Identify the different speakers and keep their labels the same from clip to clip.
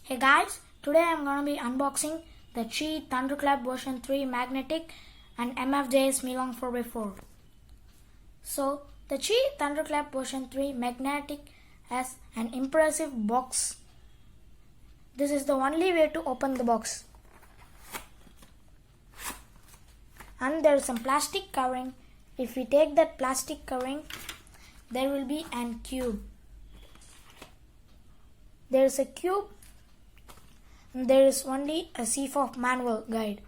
Speaker 1: Hey guys, today I'm gonna be unboxing the Qiyi Thunderclap version 3 magnetic and Mfjs meilong 4x4. So the Qiyi Thunderclap version 3 magnetic has an impressive box. This is the only way to open the box. And there is some plastic covering. If we take that plastic covering, there will be an cube. There is a cube. And there is only a CFOF manual guide.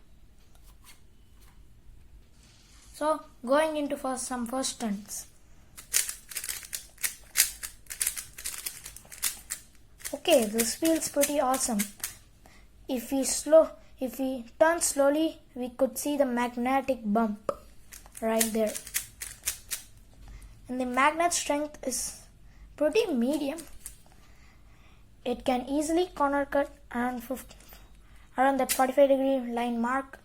Speaker 1: So going into some first turns. Okay, this feels pretty awesome. If we turn slowly, we could see the magnetic bump right there. And the magnet strength is pretty medium. It can easily corner cut around that 45-degree line mark,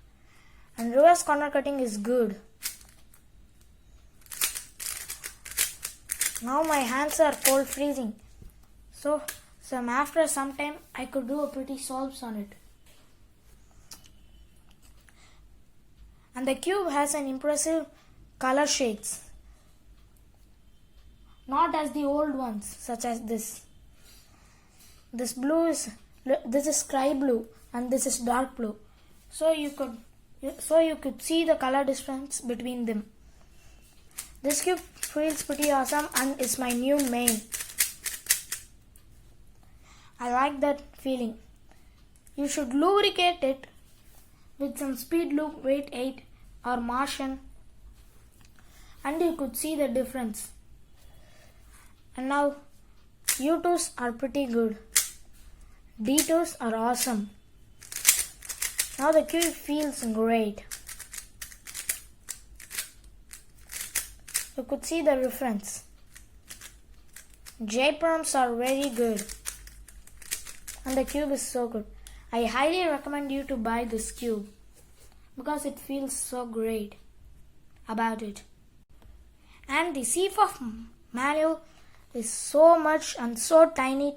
Speaker 1: and reverse corner cutting is good. Now my hands are cold freezing, so after some time I could do a pretty solves on it. And the cube has an impressive color shades, not as the old ones such as this. This is sky blue and this is dark blue. So you could see the color difference between them. This cube feels pretty awesome and is my new main. I like that feeling. You should lubricate it with some speed loop weight 8 or Martian, and you could see the difference. And now U2s are pretty good. D2s are awesome. Now the cube feels great. You could see the difference. J-perms are very good. And the cube is so good. I highly recommend you to buy this cube because it feels so great about it. And the CFOF manual is so much and so tiny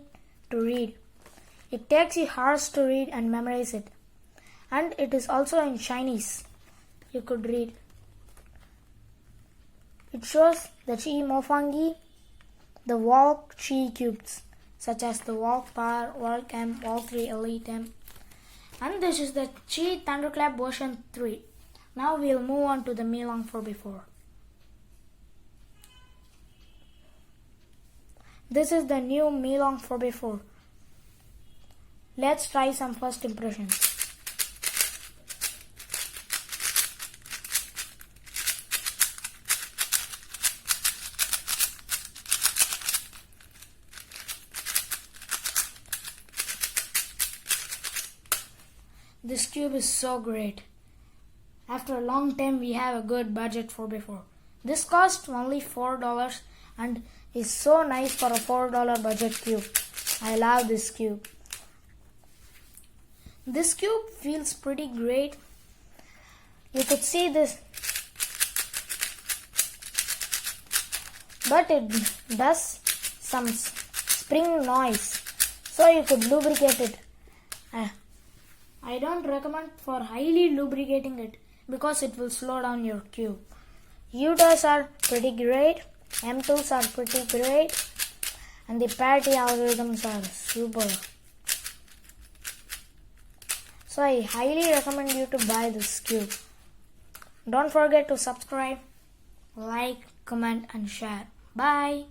Speaker 1: to read. It takes you hours to read and memorize it. And it is also in Chinese. You could read. It shows the Qiyi Mofangi, the Walk Qiyi cubes, such as the Walk Power, Walk M, Walk 3 Elite M. And this is the Qiyi Thunderclap version 3. Now we'll move on to the meilong 4x4. This is the new meilong 4x4. Let's try some first impressions. This cube is so great. After a long time we have a good budget 4x4. This cost only $4 and is so nice for a $4 budget cube. I love this cube. This cube feels pretty great. You could see this, but it does some spring noise, so you could lubricate it. I don't recommend for highly lubricating it because it will slow down your cube. U2s are pretty great, M2s are pretty great, and the parity algorithms are super. So I highly recommend you to buy this cube. Don't forget to subscribe, like, comment and share. Bye.